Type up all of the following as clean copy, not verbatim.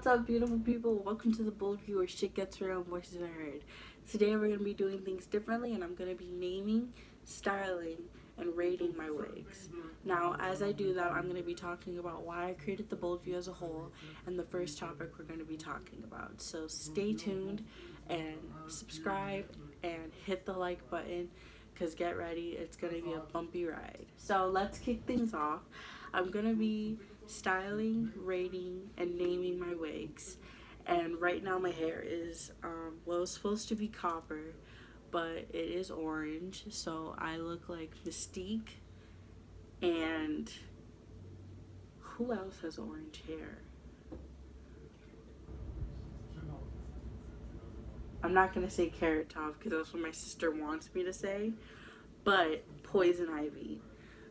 What's up, beautiful people? Welcome to the BoldView, where shit gets real and voices are heard. Today we're going to be doing things differently, and I'm going to be naming, styling, and rating my wigs. Now, as I do that, I'm going to be talking about why I created the BoldView as a whole, and the first topic we're going to be talking about. So stay tuned, and subscribe, and hit the like button, because get ready, it's going to be a bumpy ride. So let's kick things off. I'm going to be styling, rating, and naming my wigs. And right now my hair is, well, it's supposed to be copper, but it is orange, so I look like Mystique. And who else has orange hair? I'm not going to say Carrot Top because that's what my sister wants me to say, but Poison Ivy.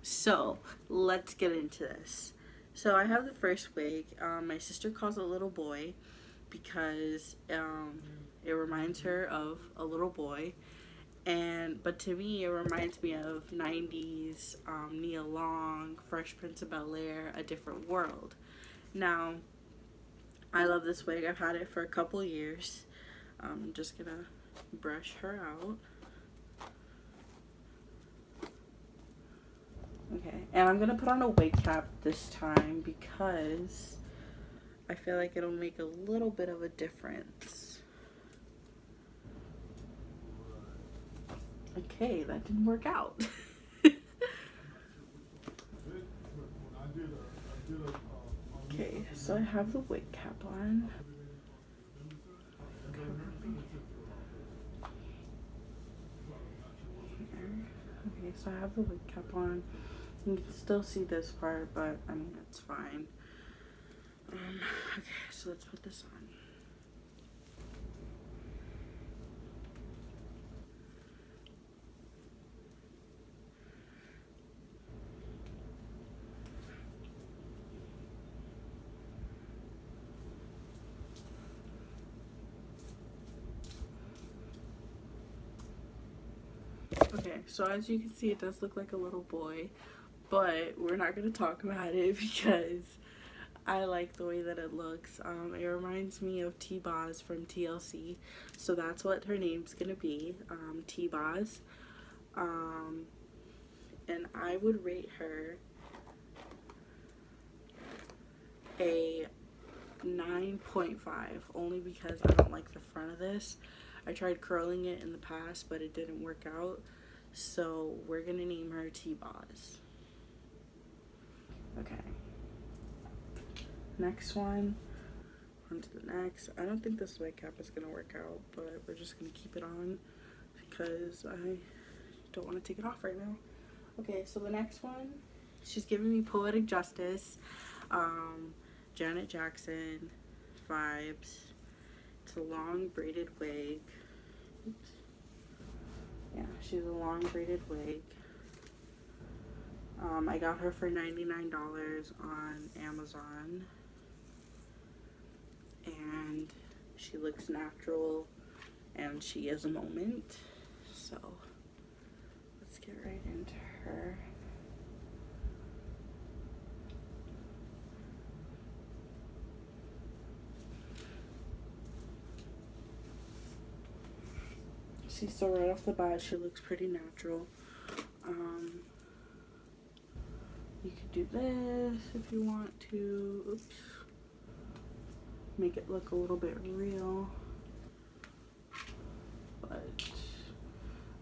So let's get into this. So I have the first wig. My sister calls it a little boy because it reminds her of a little boy, but to me it reminds me of 90s Nia Long, Fresh Prince of Bel-Air, A Different World. Now I love this wig. I've had it for a couple years. I'm just gonna brush her out. Okay, and I'm gonna put on a wig cap this time because I feel like it'll make a little bit of a difference. Okay, that didn't work out. Okay, so I have the wig cap on. Okay, so I have the wig cap on. You can still see this part, but I mean, it's fine. Okay, so let's put this on. Okay, so as you can see, it does look like a little boy, but we're not going to talk about it because I like the way that it looks. It reminds me of T-Boz from TLC, so that's what her name's going to be, T-Boz. And I would rate her a 9.5, only because I don't like the front of this. I tried curling it in the past, but it didn't work out. So we're gonna name her T-Boz. Okay. Next one. On to the next. I don't think this wig cap is gonna work out, but we're just gonna keep it on because I don't want to take it off right now. Okay, so the next one, she's giving me Poetic Justice, Janet Jackson vibes. It's a long braided wig. Oops. Yeah, she's a long braided wig. I got her for $99 on Amazon. And she looks natural and she is a moment. So let's get right into her. See, so right off the bat, she looks pretty natural. You could do this if you want to. Oops. Make it look a little bit real. But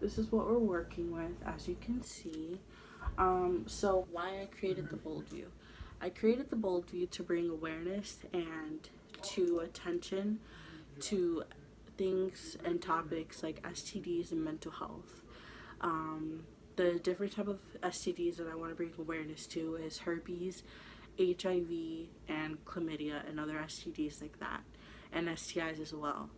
this is what we're working with, as you can see. So why I created the BoldView. I created the BoldView to bring awareness and to attention to things and topics like STDs and mental health. The different type of STDs that I want to bring awareness to is herpes, HIV, and chlamydia, and other STDs like that, and STIs as well.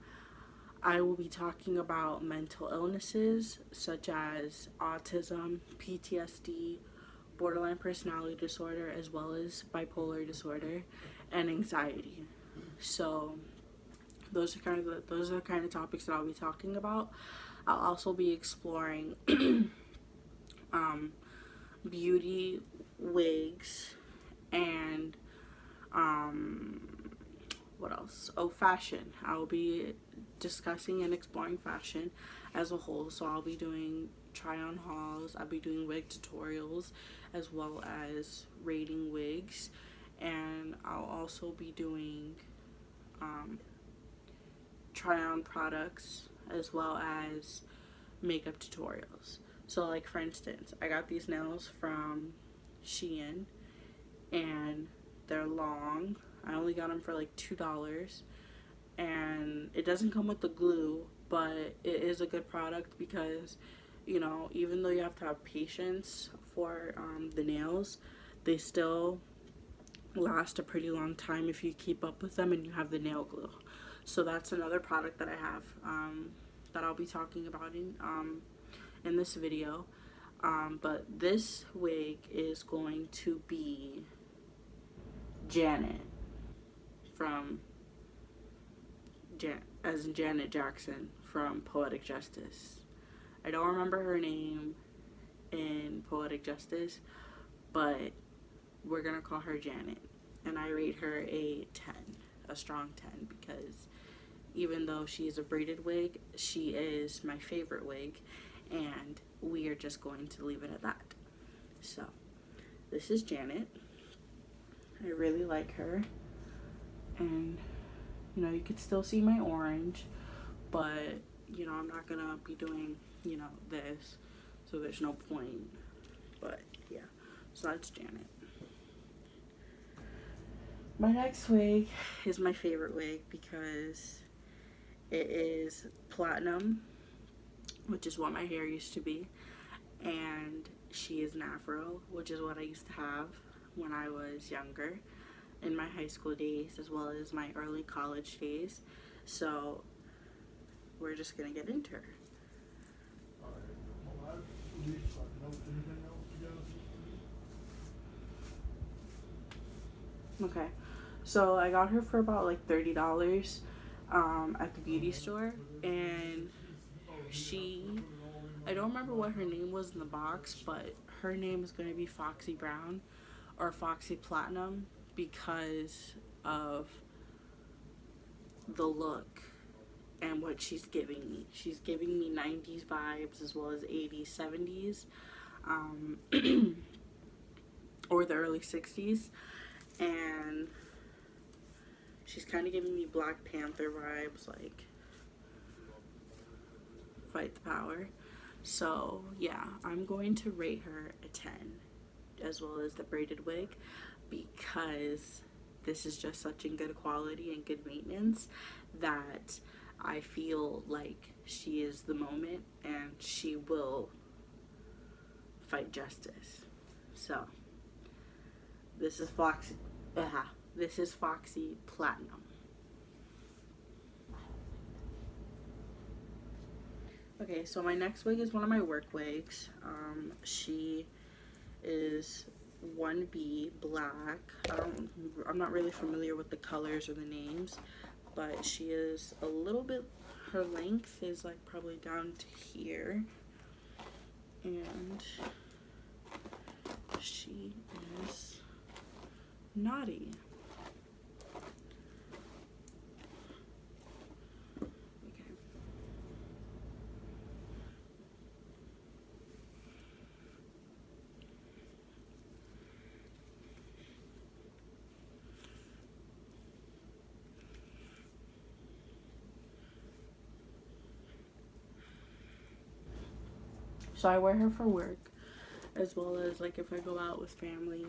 I will be talking about mental illnesses such as autism, PTSD, borderline personality disorder, as well as bipolar disorder and anxiety. So those are the kind of topics that I'll be talking about. I'll also be exploring beauty wigs and what else? Oh, fashion. I'll be discussing and exploring fashion as a whole. So I'll be doing try on hauls, I'll be doing wig tutorials, as well as rating wigs, and I'll also be doing try on products as well as makeup tutorials. So like for instance, I got these nails from Shein and they're long. I only got them for like $2, and it doesn't come with the glue, but it is a good product because, you know, even though you have to have patience for the nails, they still last a pretty long time if you keep up with them and you have the nail glue. So that's another product that I have that I'll be talking about in this video. But this wig is going to be Janet from as in Janet Jackson from Poetic Justice. I don't remember her name in Poetic Justice, but we're gonna call her Janet, and I rate her a 10, a strong 10, because even though she's a braided wig, she is my favorite wig, and we are just going to leave it at that. So this is Janet. I really like her, and you know, you could still see my orange, but you know, I'm not gonna be doing, you know, this, so there's no point. But yeah, so that's Janet. My next wig is my favorite wig because it is platinum, which is what my hair used to be, and she is an afro, which is what I used to have when I was younger, in my high school days as well as my early college days. So we're just gonna get into her. Okay, so I got her for about like $30 at the beauty store, and I don't remember what her name was in the box, but her name is going to be Foxy Brown or Foxy Platinum because of the look and what she's giving me. She's giving me 90s vibes as well as 80s, 70s, or the early 60s, and she's kind of giving me Black Panther vibes, like fight the power. So yeah, I'm going to rate her a 10, as well as the braided wig, because this is just such in good quality and good maintenance that I feel like she is the moment and she will fight justice. So this is Foxy Platinum. Okay, so my next wig is one of my work wigs. She is 1B black. I'm not really familiar with the colors or the names, but she is a little bit, her length is like probably down to here, and she is naughty. So I wear her for work, as well as like if I go out with family,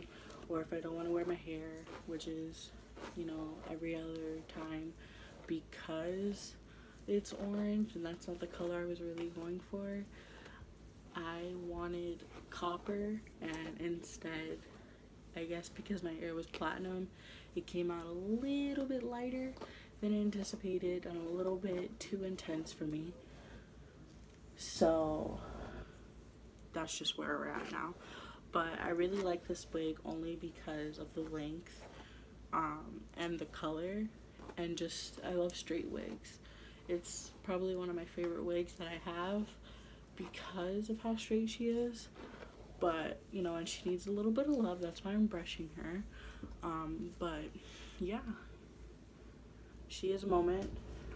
or if I don't want to wear my hair, which is, you know, every other time, because it's orange and that's not the color I was really going for. I wanted copper, and instead, I guess because my hair was platinum, it came out a little bit lighter than anticipated and a little bit too intense for me. So that's just where we're at now. But I really like this wig only because of the length and the color, and just I love straight wigs. It's probably one of my favorite wigs that I have because of how straight she is. But you know, and she needs a little bit of love, that's why I'm brushing her. But yeah, she has a moment,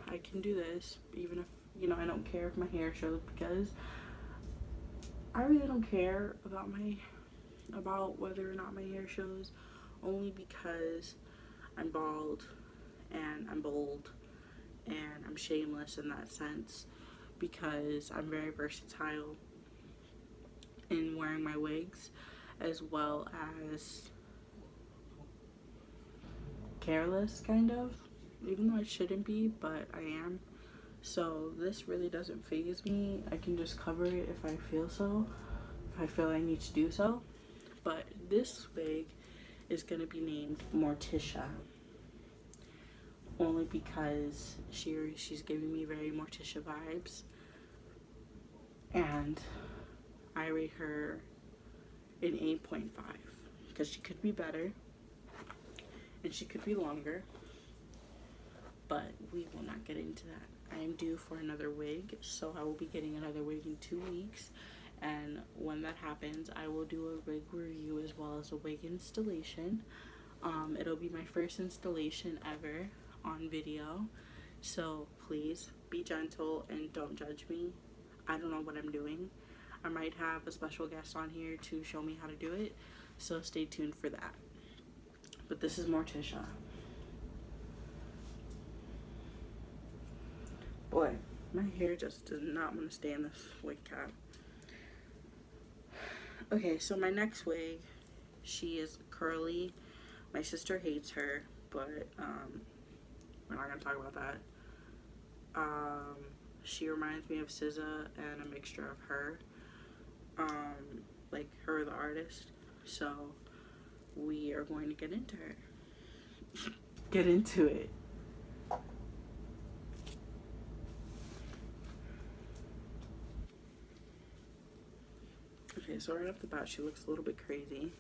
I can do this, even if, you know, I don't care if my hair shows, because I really don't care about whether or not my hair shows, only because I'm bald and I'm bold and I'm shameless in that sense, because I'm very versatile in wearing my wigs, as well as careless, kind of, even though I shouldn't be, but I am. So this really doesn't faze me. I can just cover it if I feel so, if I feel I need to do so. But this wig is gonna be named Morticia, only because she's giving me very Morticia vibes, and I rate her an 8.5 because she could be better and she could be longer, but we will not get into that. I am due for another wig, so I will be getting another wig in 2 weeks, and when that happens I will do a wig review as well as a wig installation. It'll be my first installation ever on video, so please be gentle and don't judge me. I don't know what I'm doing. I might have a special guest on here to show me how to do it, so stay tuned for that. But this is Morticia. Boy, my hair just does not want to stay in this wig cap. Okay, so my next wig, she is curly. My sister hates her, but we're not gonna talk about that. She reminds me of Sizza and a mixture of her, like her the artist. So we are going to get into her. Get into it. Okay, so right off the bat, she looks a little bit crazy.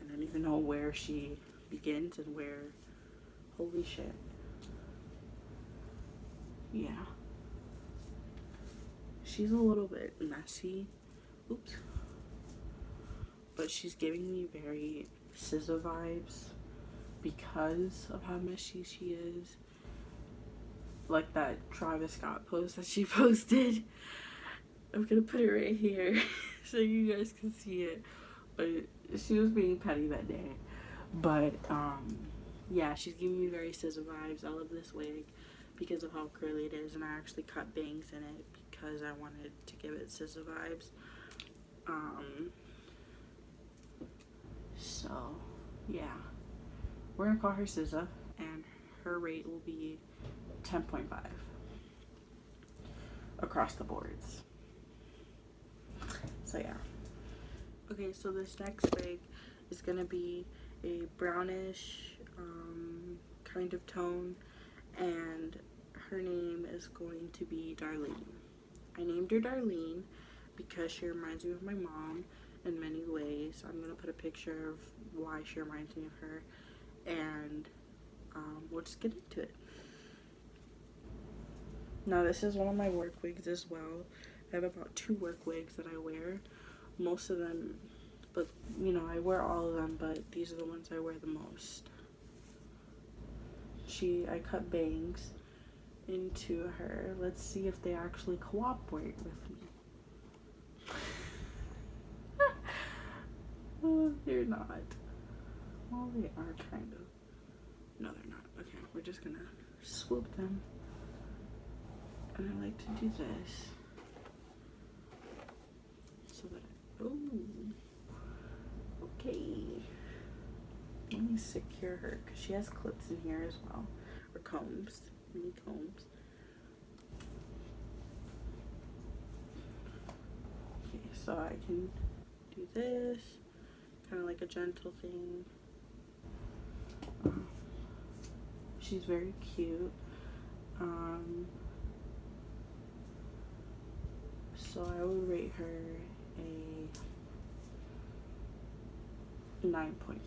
I don't even know where she begins and where. Holy shit. Yeah. She's a little bit messy. Oops. But she's giving me very Sizza vibes because of how messy she is. Like that Travis Scott post that she posted. I'm gonna put it right here so you guys can see it. But she was being petty that day. But yeah, she's giving me very Sizza vibes. I love this wig because of how curly it is, and I actually cut bangs in it because I wanted to give it Sizza vibes. So yeah, we're gonna call her Sizza, and her rate will be 10.5 across the boards. So yeah. Okay, so this next wig is gonna be a brownish kind of tone, and her name is going to be Darlene. I named her Darlene because she reminds me of my mom in many ways. I'm gonna put a picture of why she reminds me of her, and we'll just get into it. Now this is one of my work wigs as well. I have about 2 work wigs that I wear. Most of them, but you know, I wear all of them, but these are the ones I wear the most. I cut bangs into her. Let's see if they actually cooperate with me. Oh, they're not. Well, they are kind of. No, they're not. Okay, we're just gonna swoop them. And I like to do this so that okay. Let me secure her because she has clips in here as well, or combs, mini combs. Okay, so I can do this, kind of like a gentle thing. She's very cute. So I would rate her a 9.5.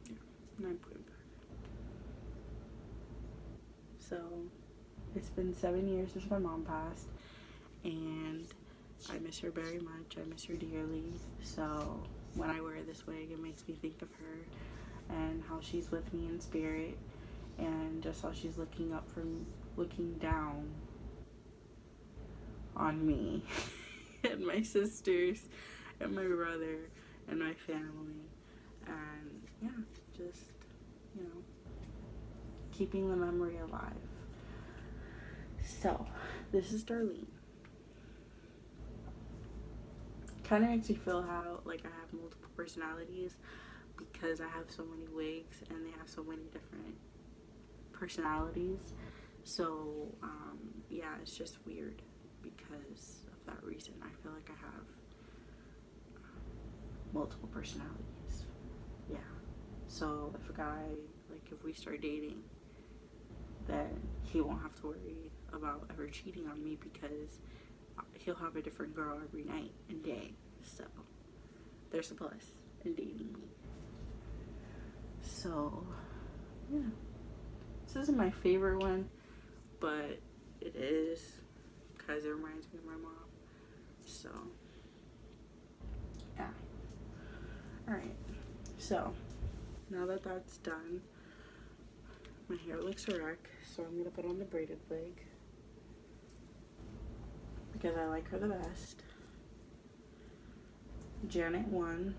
Yeah, 9.5. So it's been 7 years since my mom passed, and I miss her very much. I miss her dearly. So when I wear this wig, it makes me think of her and how she's with me in spirit, and just how she's looking down on me and my sisters and my brother and my family, and yeah, just, you know, keeping the memory alive. So this is Darlene. Kind of makes me feel how like I have multiple personalities, because I have so many wigs and they have so many different personalities. So yeah, it's just weird because of that reason. I feel like I have multiple personalities. Yeah. So if a guy, like if we start dating, then he won't have to worry about ever cheating on me, because he'll have a different girl every night and day. So there's a plus in dating me. So yeah, this isn't my favorite one, but it is because it reminds me of my mom. So yeah. Alright, so now that that's done, my hair looks a wreck, so I'm gonna put on the braided wig because I like her the best. Janet 1.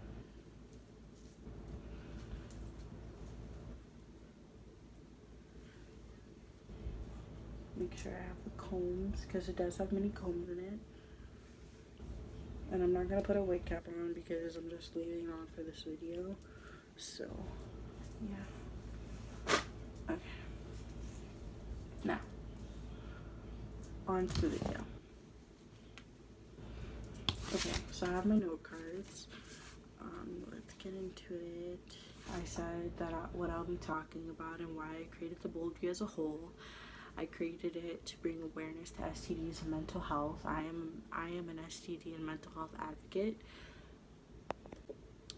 Make sure I have the combs, because it does have many combs in it. And I'm not gonna put a wig cap on because I'm just leaving it on for this video. So yeah. Okay. Now, on to the video. Okay, so I have my note cards. Let's get into it. I said that what I'll be talking about and why I created the BoldView as a whole. I created it to bring awareness to STDs and mental health. I am an STD and mental health advocate.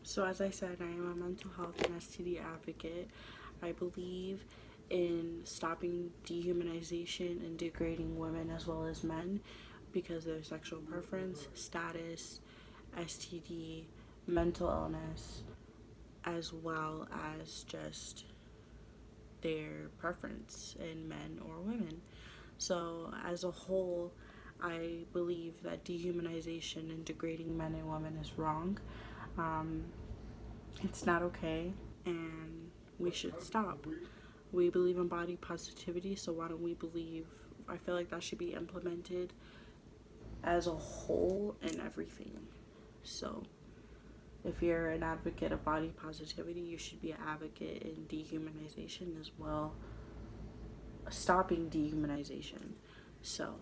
So as I said, I am a mental health and STD advocate. I believe in stopping dehumanization and degrading women as well as men because of their sexual preference, status, STD, mental illness, as well as just their preference in men or women. So as a whole, I believe that dehumanization and degrading men and women is wrong. It's not okay, and we should stop. We believe in body positivity, so why don't we I feel like that should be implemented as a whole in everything. So if you're an advocate of body positivity, you should be an advocate in dehumanization as well, stopping dehumanization. So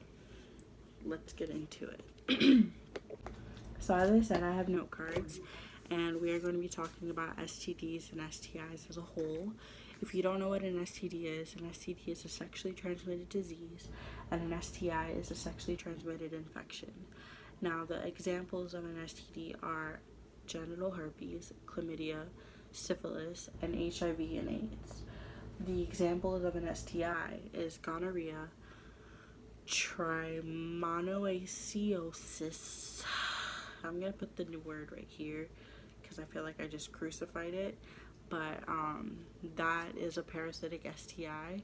let's get into it. So as I said, I have note cards, and we are going to be talking about STDs and STIs as a whole. If you don't know what an STD is, an STD is a sexually transmitted disease, and an STI is a sexually transmitted infection. Now, the examples of an STD are genital herpes, chlamydia, syphilis, and HIV and AIDS. The examples of an STI is gonorrhea, trichomoniasis. I'm gonna put the new word right here because I feel like I just crucified it, but that is a parasitic STI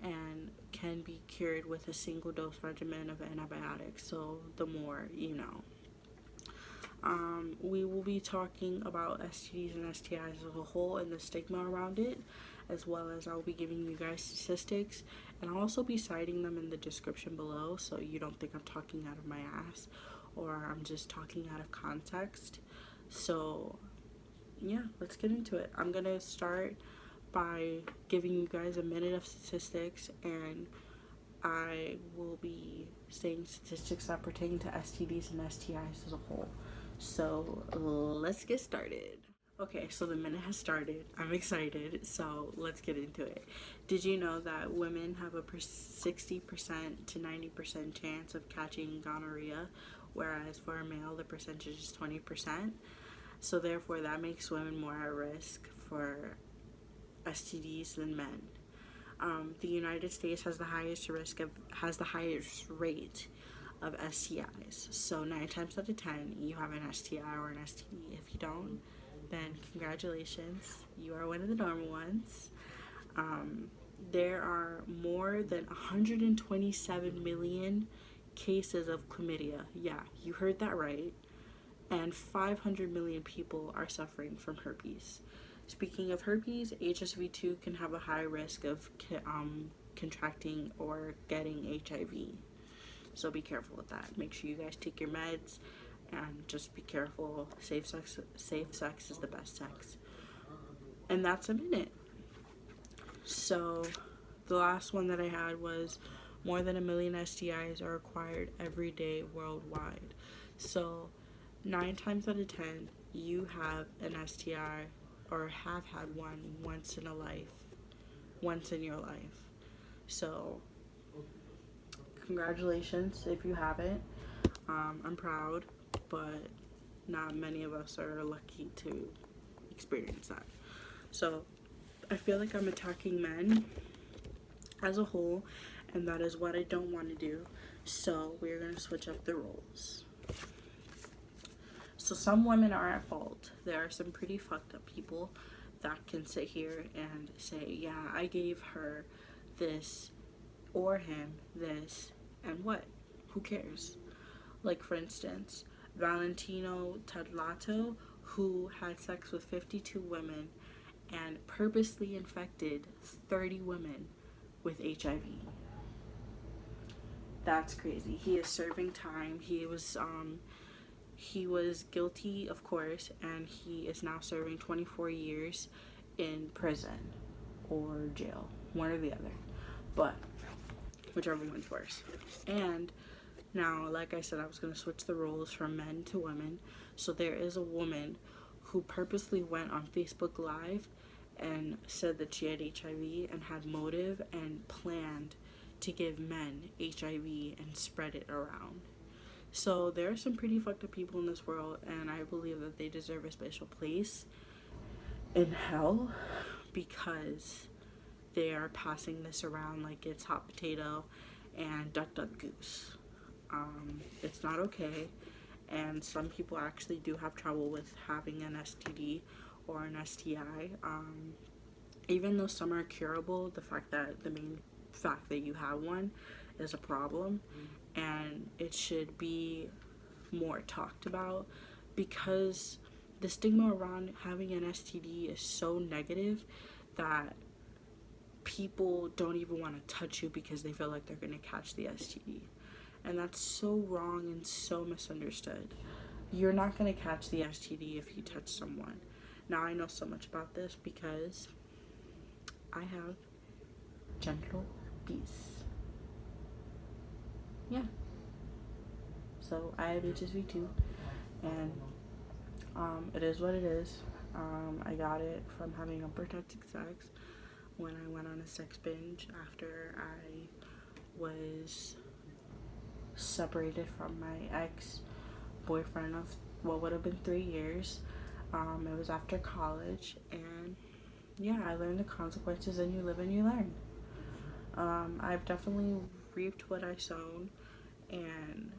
and can be cured with a single dose regimen of antibiotics, so the more you know. We will be talking about STDs and STIs as a whole and the stigma around it, as well as I'll be giving you guys statistics, and I'll also be citing them in the description below so you don't think I'm talking out of my ass or I'm just talking out of context. So yeah, let's get into it. I'm gonna start by giving you guys a minute of statistics, and I will be saying statistics that pertain to STDs and STIs as a whole. So let's get started. Okay, so the minute has started. I'm excited, so let's get into it. Did you know that women have a 60% to 90% chance of catching gonorrhea, whereas for a male the percentage is 20%? So therefore that makes women more at risk for STDs than men. The United States has the highest rate of STIs. So 9 times out of 10, you have an STI or an STD. If you don't, then congratulations, you are one of the normal ones. There are more than 127 million cases of chlamydia. Yeah, you heard that right. And 500 million people are suffering from herpes. Speaking of herpes, HSV2 can have a high risk of contracting or getting HIV. So be careful with that. Make sure you guys take your meds and just be careful. Safe sex is the best sex. And that's a minute. So the last one that I had was more than 1 million STIs are acquired every day worldwide. So 9 times out of 10, you have an STI or have had one once in your life. So congratulations if you haven't. I'm proud, but not many of us are lucky to experience that. So I feel like I'm attacking men as a whole, and that is what I don't want to do. So we're going to switch up the roles. So some women are at fault. There are some pretty fucked up people that can sit here and say, yeah, I gave her this or him this, and what? Who cares? Like, for instance, Valentino Tadlato, who had sex with 52 women and purposely infected 30 women with HIV. That's crazy. He is serving time. He was guilty, of course, and he is now serving 24 years in prison or jail, one or the other, but whichever one's worse. And now, like I said, I was going to switch the roles from men to women. So there is a woman who purposely went on Facebook Live and said that she had HIV and had motive and planned to give men HIV and spread it around. So there are some pretty fucked up people in this world, and I believe that they deserve a special place in hell because they are passing this around like it's hot potato and duck duck goose. It's not okay, and some people actually do have trouble with having an STD or an STI. Even though some are curable, the main fact that you have one is a problem, and it should be more talked about because the stigma around having an STD is so negative that people don't even want to touch you because they feel like they're going to catch the STD. And that's so wrong and so misunderstood. You're not going to catch the STD if you touch someone. Now, I know so much about this because I have genital herpes. Yeah. So I have HSV too, and it is what it is. I got it from having unprotected sex when I went on a sex binge after I was separated from my ex-boyfriend of what would have been 3 years. It was after college, and yeah, I learned the consequences, and you live and you learn. I've definitely reaped what I sown, and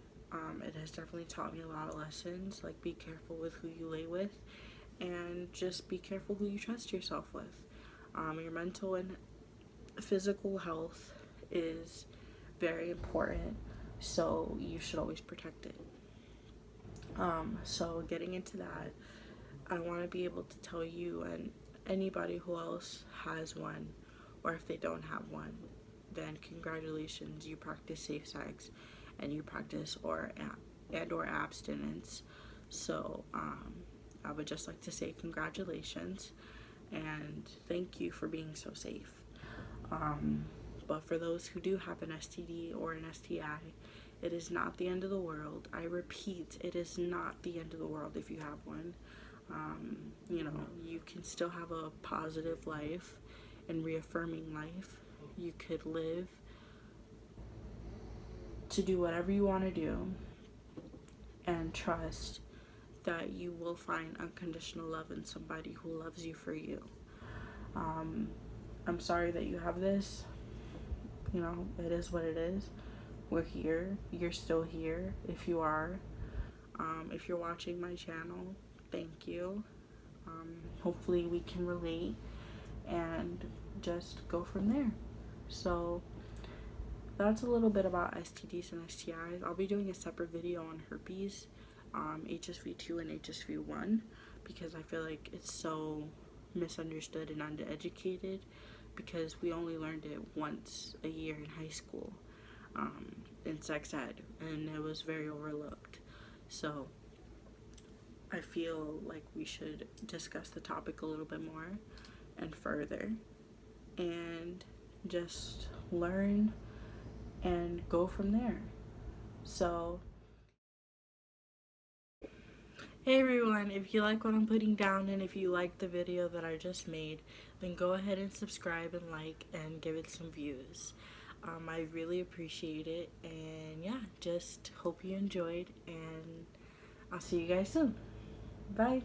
it has definitely taught me a lot of lessons, like be careful with who you lay with, and just be careful who you trust yourself with. Your mental and physical health is very important, so you should always protect it. So getting into that, I want to be able to tell you and anybody who else has one, or if they don't have one, then congratulations, you practice safe sex and you practice or abstinence. So I would just like to say congratulations and thank you for being so safe. But for those who do have an STD or an STI, it is not the end of the world. I repeat, it is not the end of the world if you have one. You can still have a positive life and reaffirming life. You could live to do whatever you want to do and trust that you will find unconditional love in somebody who loves you for you. I'm sorry that you have this. It is what it is. we're here. You're still here if you are. If you're watching my channel, thank you. Hopefully we can relate and just go from there. So that's a little bit about STDs and STIs. I'll be doing a separate video on herpes, HSV2 and HSV1, because I feel like it's so misunderstood and undereducated, because we only learned it once a year in high school, in sex ed, and it was very overlooked. So I feel like we should discuss the topic a little bit more and further, and just learn and go from there. So hey everyone, if you like what I'm putting down and if you like the video that I just made, then go ahead and subscribe and like and give it some views. I really appreciate it, and yeah, just hope you enjoyed, and I'll see you guys soon. Bye.